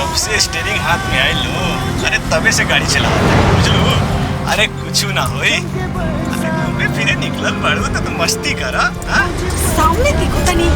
जब से स्टीयरिंग हाथ में आए लो, अरे तबे से गाड़ी चला बुझलू। अरे कुछ ना होई, अरे घूमे फिरे निकलल बाड़ू तो मस्ती करा। सामने देखो तनी।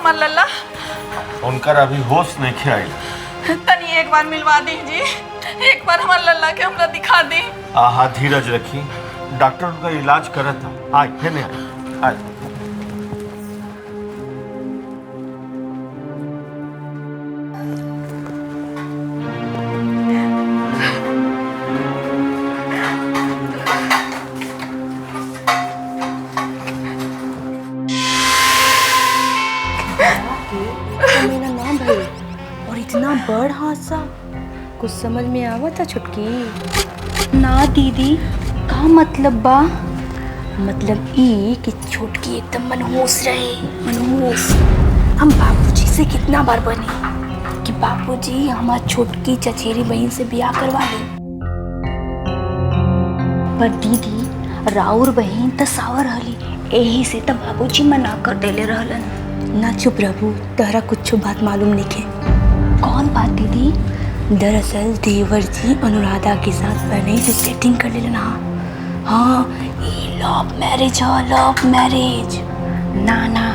लल्ला उनकर अभी होश नहीं आई। तनी एक बार मिलवा दीजिए, एक बार हमारे लल्ला के हमरा दिखा दी। आहा धीरज रखी, डॉक्टर उनका इलाज करत था। आए है नहीं आए। मेरा नाम भाई और इतना बड़ हादसा कुछ समझ में आवा था छुटकी। ना दीदी का मतलब बा, मतलब ई कि छुटकी एकदम मनहूस रहे। मनहूस हम बापूजी से कितना बार बने कि बापूजी हमार छोटकी चचेरी बहन से ब्याह करवा ली, पर दीदी राउर बहन त सावर रहली, यही से त बाबूजी मना कर देले रहलन। ना चुप रहू, तहरा कुछ बात मालूम नहीं है। कौन बात दीदी? दरअसल देवर जी अनुराधा के साथ पहले से सेटिंग कर लेना। हाँ ये लव मैरिज है, लव मैरिज। ना ना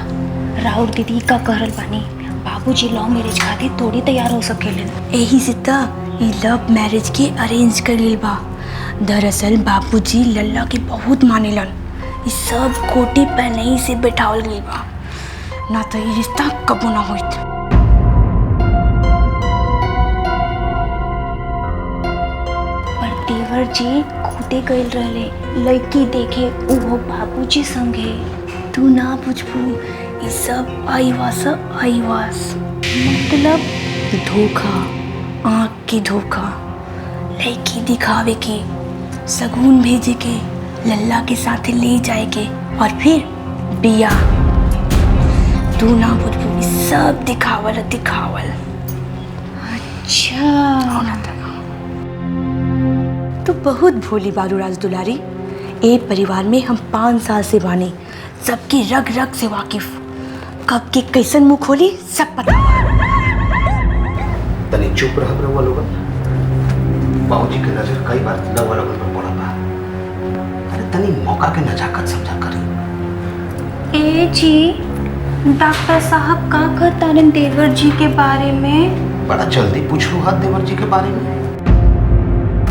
राउर दीदी का कहल बानी, बाबूजी लव मैरिज खातिर थोड़ी तैयार हो सकेले, यही से त ये लव मैरिज के अरेंज कर लेल बा। दरअसल बाबूजी लल्ला के बहुत मानेलन, ये सब कोटी पहले से बैठावल गई बा, ना तो ये रिश्ता कबो ना होइत। पर देवर जी खुदे गइल रहले लड़की देखे, वो बाबूजी संगे। तू ना बुझबू, ये सब आईवास आईवास, मतलब धोखा, आँख की धोखा, लड़की दिखावे के, सगुन भेजे के, लल्ला के साथ ले जाए के और फिर बिया। तू ना बुझबू, सब दिखावल दिखावल। अच्छा तू बहुत भोली बारू राज दुलारी। एक परिवार में हम 5 साल से बानी, सबकी रग रग से वाकिफ, कब के कैसन मुंह खोली सब पता। तनी चुप रह रहा लोग, बाबूजी के नजर कई बार नवा लगन पर पड़ा बा। अरे तनी मौका के नजाकत समझा करी। ए जी डॉक्टर साहब का कहतारन देवर जी के बारे में? बड़ा जल्दी पूछ लू हाथ देवर जी के बारे में।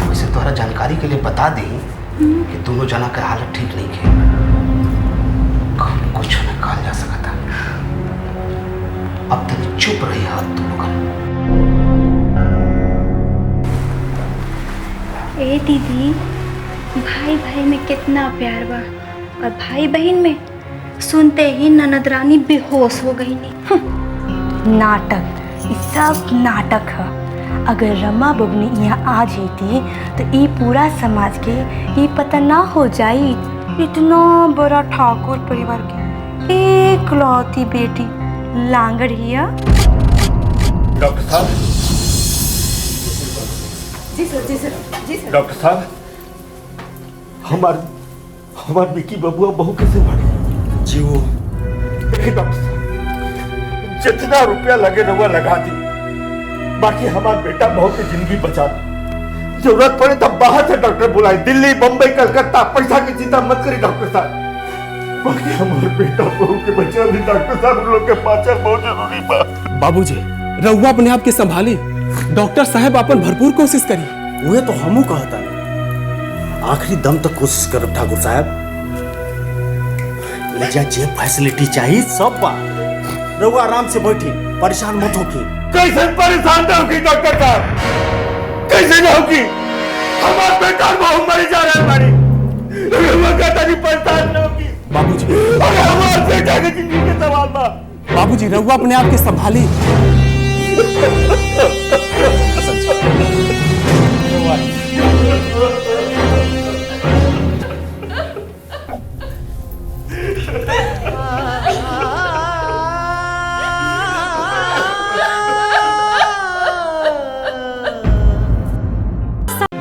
वैसे तोहरा जानकारी के लिए बता दी कि दोनों जना के हालत ठीक नहीं है, कुछ न कहा जा सकता। अब तनी चुप रही हाथ तुम लोग। ए दीदी भाई भाई में कितना प्यार बा और भाई बहन में सुनते ही ननद रानी बेहोश हो गई नहीं। नाटक, ये सब नाटक है। अगर रमा बबनी यहाँ आ जाती तो ये पूरा समाज के ये पता ना हो जाई इतना बड़ा ठाकुर परिवार की एकलौती बेटी लांगड़ हिया। डॉक्टर साहब, जी सर जी सर जी सर। डॉक्टर साहब, हमार विकी बबुआ बहू कैसे बढ़ी जी? वो देखिए डॉक्टर साहब, जितना रुपया लगे रहुआ लगा दी, बाकी हमार बेटा बहू की जिंदगी बचा दी। जरूरत पड़े तब बाहर से डॉक्टर बुलाए, दिल्ली, बम्बई, कलकत्ता, पैसा की चिंता मत करिए डॉक्टर साहब। बाकी हमारे बेटा बहू के बच्चा भी डॉक्टर साहब हम लोग के पाचन बहुत जरूरी बा। बाबूजी, रहुआ अपने आप के संभाली, डॉक्टर साहब अपन भरपूर कोशिश करी। वो तो हमू कहता नहीं, आखिरी दम तक कोशिश करब ठाकुर साहब। एजा जे फैसिलिटी चाहिए सब बा, रहुआ आराम से बैठी, परेशान मत होकी। कैसे परेशान ना होगी डॉक्टर साहब? कैसे ना होगी? हमारे बेटा बहू मरी जा रहे हमारी, रहुआ कहता नहीं परेशान ना होगी। बाबूजी, अरे हमारे बेटा की जिंदगी के सवाल बा। बाबूजी, रहुआ अपने आप के संभाली।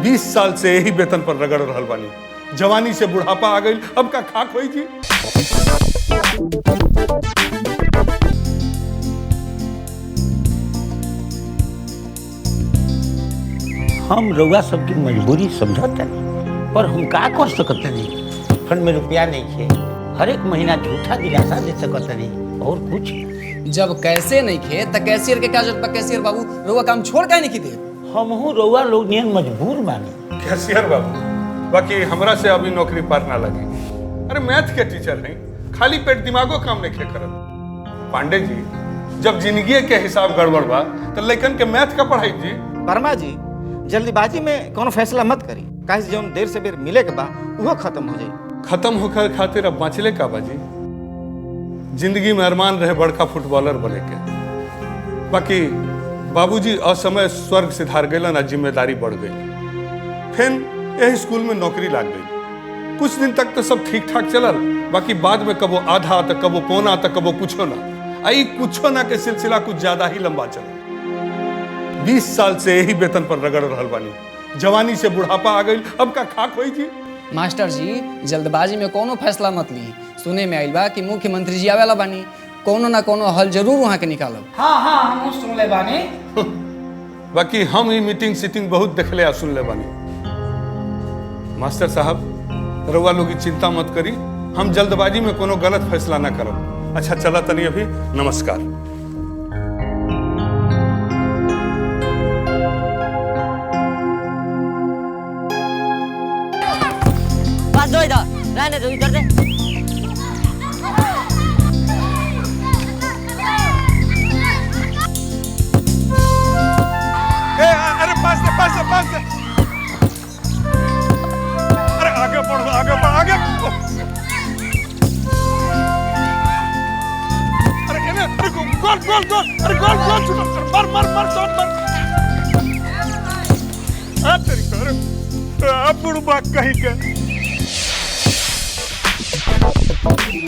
20 साल से यही वेतन पर रगड़ रहल बानी। जवानी से बुढ़ापा आ गई, अब का खाक होई जी। हम रउआ सबकी मजबूरी समझता नहीं, पर हम का कर सकते नहीं। फंड में रुपया नहीं खे, हर एक महीना झूठा दिलासा दे सकते नहीं और कुछ। जब कैसे नहीं खे तो कैशियर के क्या जरूरत? कैशियर बाबू रउआ काम छोड़ काहे नहीं दे? हमहू रउआ लोग नियन मजबूर बानी। कैशियर बाबू, बाकी हमरा से अभी नौकरी पार ना लगी। अरे मैथ के टीचर नहीं, खाली पेट दिमागो काम नहीं करत। पांडे जी, जब जिंदगी के हिसाब गड़बड़ बा तो लइकन के मैथ का पढ़ाई जी। वर्मा जी, जल्दीबाजी में कोनो फैसला मत करी, काहे से जौन देर से बेर मिले के बा वो खत्म हो जाई। खत्म होकर खातिर अब बाँचले का बाजी? जिंदगी में अरमान रहे बड़का फुटबॉलर बने के, बाकी बाबूजी असमय स्वर्ग सिधार गए ना, जिम्मेदारी बढ़ गई। फिर यही स्कूल में नौकरी लग गई। कुछ दिन तक तो सब ठीक ठाक चलल, बाकी बाद में कबो आधा तो कबो पौना तो कबो कुछो ना। आई कुछो ना के सिलसिला कुछ ज्यादा ही लंबा चला। 20 साल से यही वेतन पर रगड़ रहल बानी। जवानी से बुढ़ापा आ गई, अब का खाक होई जी। मास्टर जी, जल्दबाजी में कोनो फैसला मत ली। सुने में आइल बा कि मुख्यमंत्री जी आवेला बानी, कोनो ना कोनो हल जरूर वहाँ के निकालब। हाँ हम सुन ले बानी। बाकी हम ही मीटिंग सीटिंग बहुत देखले आ सुन ले बानी। मास्टर साहब, रउआ लोग चिंता मत करी, हम जल्दबाजी में कोनो गलत फैसला ना करब। अच्छा चला तनी अभी, नमस्कार। बस दो इधर, रहने दो, इधर दे। अरे पास दे। अरे आगे बढ़, आगे। अरे गोल। अरे गोल छूटा, मार शॉट मार। तेरी कर बुढ़बा कहीं के।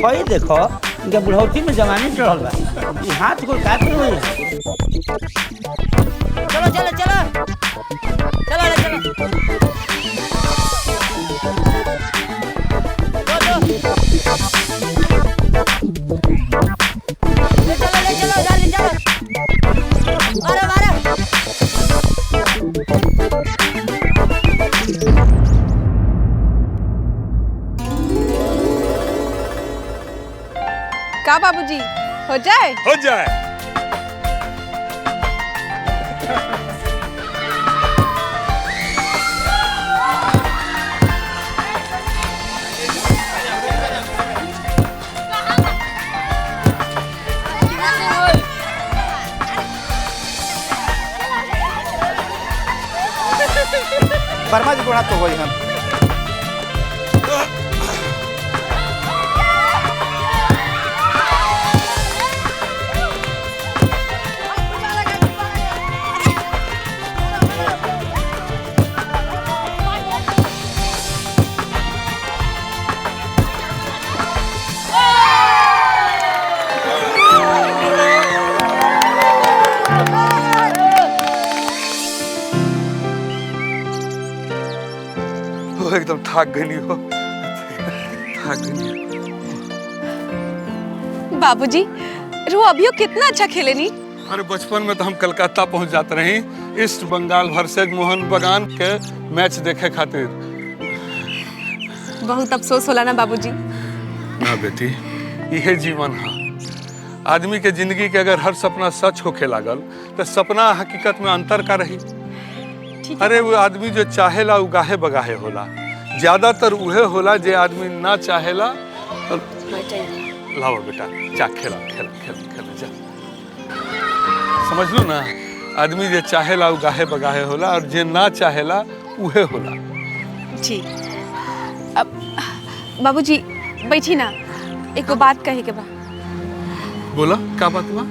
भाई देखो, इनके बुढ़ौती में जवानी चढ़ल बा, ई हाथ को काट लो। चलो। ले चलो, जल्दी चलो। मारो। का बाबूजी, हो जाए? हो जाए। वर्मा जी गोड़ा तो वही हम एकदम थक गई हो, थक गई। बाबूजी रो अभियो कितना अच्छा खेले नी। अरे बचपन में तो हम कलकत्ता पहुंच जाते रही ईस्ट बंगाल वर्सेज मोहन बगान के मैच देखे खातिर। बहुत अफसोस होला ना बाबूजी। ना बेटी, यह जीवन है। आदमी के जिंदगी के अगर हर सपना सच होके लागल तो सपना हकीकत में अंतर का रही। अरे वो आदमी जो चाहेला उगाहे बगाहे होला, ज्यादातर उहे होला जे आदमी ना चाहेला। लाओ बेटा जा खेला खेला खेला खेला जा। समझ लो ना, आदमी जे चाहेला उगाहे बगाहे होला और जे ना चाहेला उहे होला। जी अब बाबूजी बैठी ना, एक बात कहे के बा। बोला का बात बा?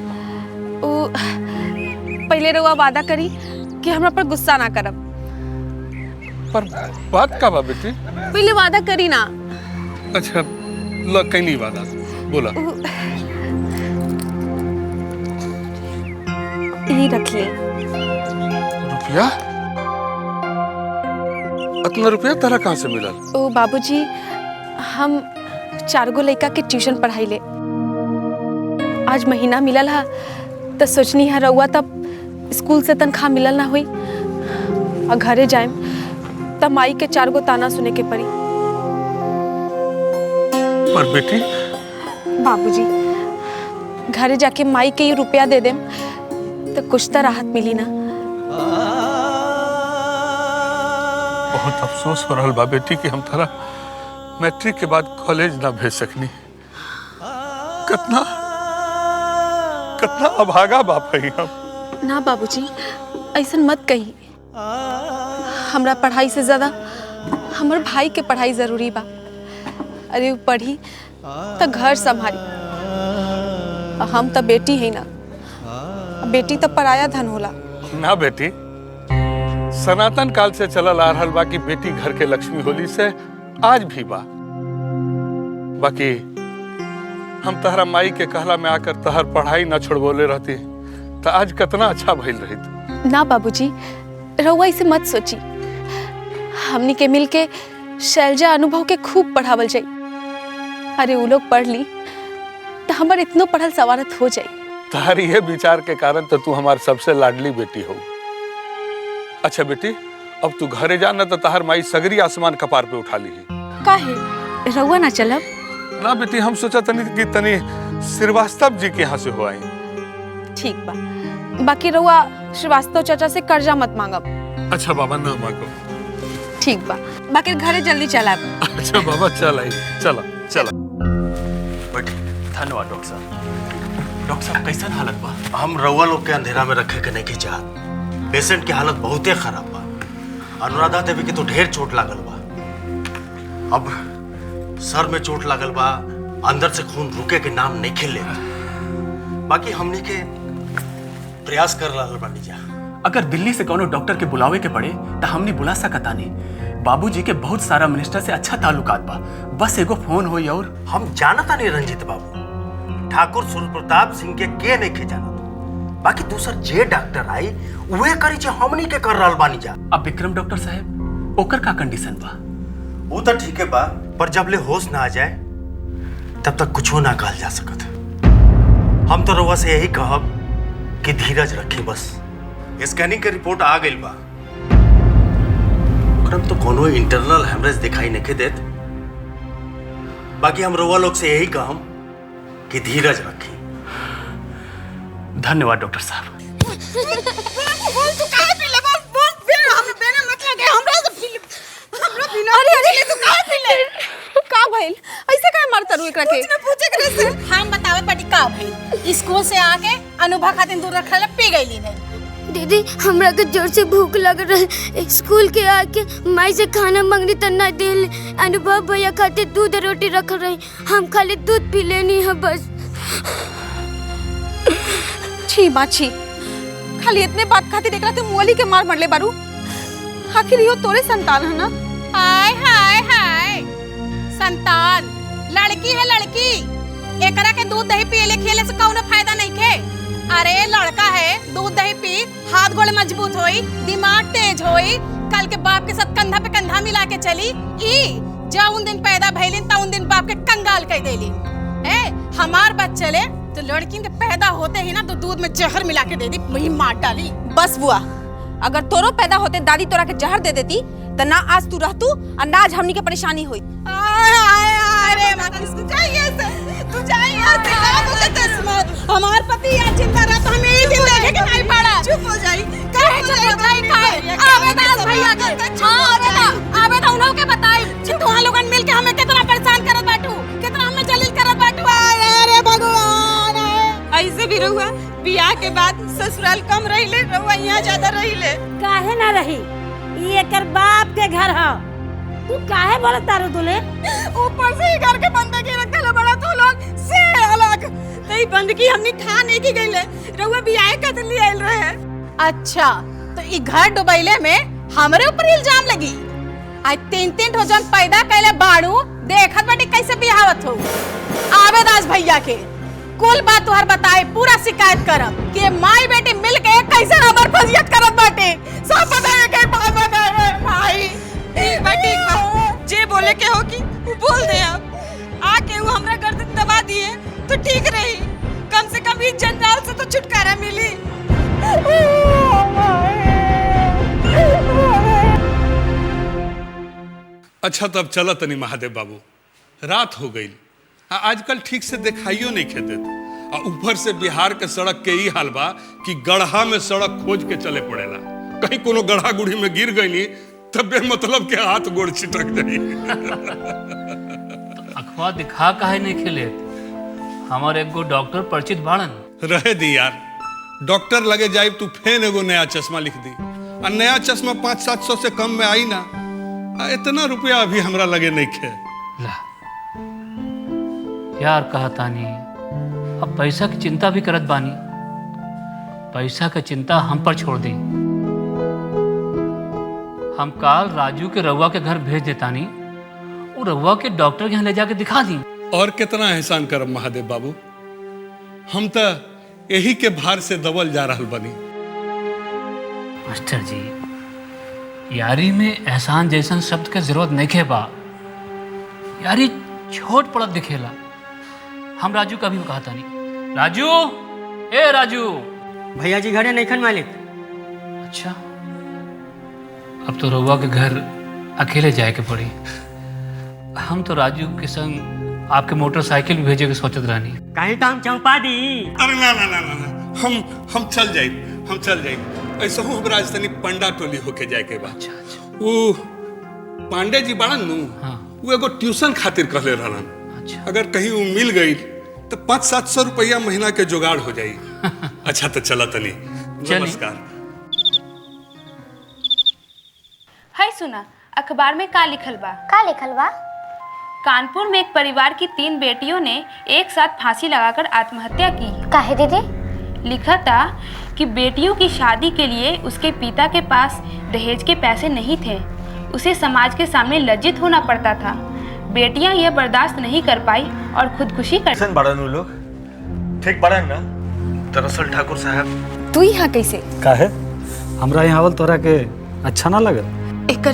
ओ पहले रउआ वादा करी कि हमरा पर गुस्सा ना करब। पर बात का बा बेटी? पहले वादा करी ना। अच्छा ल कहीं नहीं वादा, बोला। यही रख ले। रुपया? इतना रुपया तारा कहाँ से मिलल? ओ बाबूजी हम 4 गो लड़का के ट्यूशन पढ़ाई ले। आज महीना मिलल हा तो सोचनी है रउआ तब स्कूल से तनख्वाह मिलल ना हुई और घरे जाएम तब माई के 4 गो ताना सुने के पड़ी। पर बेटी बाबूजी घरे जाके माई के ये रुपया दे देम तो कुछ तो राहत मिली ना। बहुत अफसोस हो रहा बा बेटी कि हम तारा मैट्रिक के बाद कॉलेज ना भेज सकनी। कितना कितना अभागा बाप है हम। ना बाबूजी ऐसा मत कही। हमरा पढ़ाई से ज्यादा हमर भाई के पढ़ाई जरूरी बा। अरे वो पढ़ी तो घर संभाली, हम तो बेटी है ना, बेटी तो पराया धन होला ना। बेटी सनातन काल से चलल आ रहल बा कि बेटी घर के लक्ष्मी होली से आज भी बा। बाकी हम तहरा माई के कहला में आकर तहर पढ़ाई न छोड़बोले रहती तो आज कितना अच्छा भइल रही। ना बाबूजी रउआ इसे मत सोची। हमनी के मिल के शैलजा अनुभव के खूब पढ़ावल जाई। अरे वो लोग पढ़ ली तो हमार इतनो पढ़ल सवारत हो जाई। तहरी ये विचार के कारण तो तू हमार सबसे लाडली बेटी हो। अच्छा बेटी अब तू घरे जाना तो तहर माई सगरी आसमान कपार पे उठा ली। काहे रउआ ना चलब? ना बेटी हम सोचा तनी कि तनी श्रीवास्तव जी के यहाँ से हो आई। ठीक बा, बाकी रउआ श्रीवास्तव चाचा से कर्जा मत मांगब। अच्छा बाबा ना मांगो। ठीक बा, बाकी घरे जल्दी चला। अच्छा बाबा चल आई, चला चला। बेटी धन्यवाद डॉक्टर साहब। डॉक्टर साहब कैसन हालत बा? हम रउआ लोग के अंधेरा में रखे के नहीं की चाहत। पेशेंट की हालत बहुते खराब बा। अनुराधा देवी के तो ढेर चोट लागल बा। अब सर में चोट लागल बा, अंदर से खून रुके के नाम नहीं खेले। बाकी हमने के प्रयास कर रहा बानी जा। अगर दिल्ली से कोनो डॉक्टर के बुलावे के पड़े तो हमने बुला सकता नहीं। बाबूजी के बहुत सारा मिनिस्टर से अच्छा ताल्लुकात बा, बस एगो फोन होई। और हम जानता नहीं रंजीत बाबू, ठाकुर सूर्य प्रताप सिंह के नहीं खे जानत। बाकी दूसर जे डॉक्टर आई उहे करी जे हमनी के कर रहल बानी जा। अब विक्रम डॉक्टर साहब ओकर का कंडीशन बा? वो तो ठीक है बा, पर जब ले होश ना आ जाए तब तक कुछ ना कहल जा सकत। हम तो रउआ से यही कहब कि धीरज रखी बस। स्कैनिंग के रिपोर्ट आ गई बा, और तो कोनो इंटरनल हेमरेज दिखाई नहीं देत। बाकी हम रउआ लोग से यही कहम कि धीरज रखी। धन्यवाद डॉक्टर साहब। हम बतावे पड़ी का भइल। स्कूल से आके अनुभव खातिर दूर रखले पी गईली नहीं। दीदी हमरा के जोर से भूख लग रहा। स्कूल के आके माई से खाना मांगनी तो ना दिल। अनुभव भैया खाते दूध रोटी रख रही, हम खाली दूध पी लेनी है बस। छी माँ छी, खाली इतने बात खाती देख रहा तू मोली के मार मरले बारू। आखिर यो तोरे संतान है ना? हाय हाय हाय, संतान लड़की है लड़की। एकरा के दूध दही पियले खियले से कौनो फायदा नहीं खे। अरे लड़का है, दूध दही पी, हाथ गोड़ मजबूत होई, दिमाग तेज होई, कल के बाप के साथ कंधा पे कंधा मिला के चली। ई जा उन दिन पैदा भइलिन ता उन दिन बाप के कंगाल कह देली। हमार बात चले तो लड़की के पैदा होते ही ना तो दूध में जहर मिला के दे दी, वही मार डाली। बस बुआ, अगर तोरो पैदा होते दादी तोरा के जहर दे देती तो ना आज तू रहतू और ना आज हमनी के परेशानी हुई। अरे तू जाइए से, तू जाइए से, मुझे किस्मत हमार पति आज जिंदा रहा तो हमें ये दिन देखे कि नहीं पड़ा। चुप हो जाई, काहे चुप हो जाई? काहे आवेदा भैया के, हां आवेदा उन्हों के बताई कि तू हम लोगन मिल के हमें कितना परेशान करत बाटू, कितना हमें जलील करत बाटू। अरे भगवान, ऐसे भी रहुआ बियाह के बाद ससुराल कम रहिले, रहुआ यहाँ ज्यादा रहिले। काहे ना रही, ये एकर बाप के घर है। तू काहे बोलत तारू दुले? ऊपर से ही घर के बंदगी रखले बड़ा तू लोग से अलग। तई बंदगी हमनी ठा नहीं की गईले, रहुआ बियाह कर दिल्ली आइल रहे। अच्छा, तो ई घर डुबैले में हमरे ऊपर इल्जाम लगी। आज 3-3 ठो जन पैदा कैले बाड़ू, देखत बाटी कैसे बियाहत हो। आवेदास भैया के कुल बात तुहर बताए, पूरा शिकायत करब कि माई बेटी मिल के कैसे हमर फजियत करत बाटे। सब बताए के बाबा भाई ठीक बा ठीक बा, जे बोले के हो कि वो बोल दे। अब आके वो हमरा गर्दन दबा दिए तो ठीक रही, कम से कम इस जंजाल से तो छुटकारा मिली। अच्छा तब चलो तनी महादेव बाबू, रात हो गई, आजकल ठीक से दिखाइयो नहीं खेते थे। और ऊपर से बिहार के सड़क के ई हाल बा कि गढ़ा में सड़क खोज के चले पड़ेला। कहीं कोनो गढ़ा गुड़ी में गिर गई नहीं तब बेमतलब के हाथ गोड़ छिटक जाई। तो अखबार दिखा काहे नहीं खेले? हमारे एगो डॉक्टर परिचित बाड़न। रहे दी यार, डॉक्टर लगे जाए तू फेन एगो नया चश्मा लिख दी, और नया चश्मा 500-700 से कम में आई ना। इतना रुपया अभी हमरा लगे नहीं खे। ला यार, कहा तानी अब पैसा की चिंता भी करत बानी, पैसा की चिंता हम पर छोड़ दी। हम काल राजू के रउआ के घर भेज देतानी, वो रउआ के डॉक्टर के यहाँ ले जाके दिखा दी। और कितना एहसान करब महादेव बाबू, हम तो यही के भार से दबल जा रहा बनी। मास्टर जी, यारी में एहसान जैसन शब्द के जरूरत नहीं खे बा। यारी छोट पड़त दिखेला। हम राजू का भी कहा था नहीं। राजू, ए राजू। भैया जी घरे नहीं खन मालिक। अच्छा, अब तो रउआ के घर अकेले जाए के पड़ी। हम तो राजू के संग आपके मोटरसाइकिल भी भेजे के सोचत रहनी। कहीं तो हम चौपा दी। अरे ना ना ना ना, हम चल जाए, हम चल जाए। ऐसा हूँ राजधानी पंडा टोली होके जाए के बाद। अच्छा अच्छा। वो पांडे जी बाड़न नु, हाँ, वो एगो ट्यूशन खातिर कहले रहलन। अच्छा, अगर कहीं वो मिल गई तो 500-700 रुपया महीना के जुगाड़ हो जाई। अच्छा तो चला तनी, नमस्कार। हाय सुना, अखबार में का लिखल बा? का लिखल बा? कानपुर में एक परिवार की 3 बेटियों ने एक साथ फांसी लगाकर आत्महत्या की। काहे दीदी? लिखा था कि बेटियों की शादी के लिए उसके पिता के पास दहेज के पैसे नहीं थे, उसे समाज के सामने लज्जित होना पड़ता था। बेटियां यह बर्दाश्त नहीं कर पाई और खुदकुशी कर। बड़न लोग ठीक बड़न ना। दरअसल ठाकुर साहब, तू यहाँ कैसे? काहे हमरा यहाँ आवल तोरा के अच्छा ना लगल?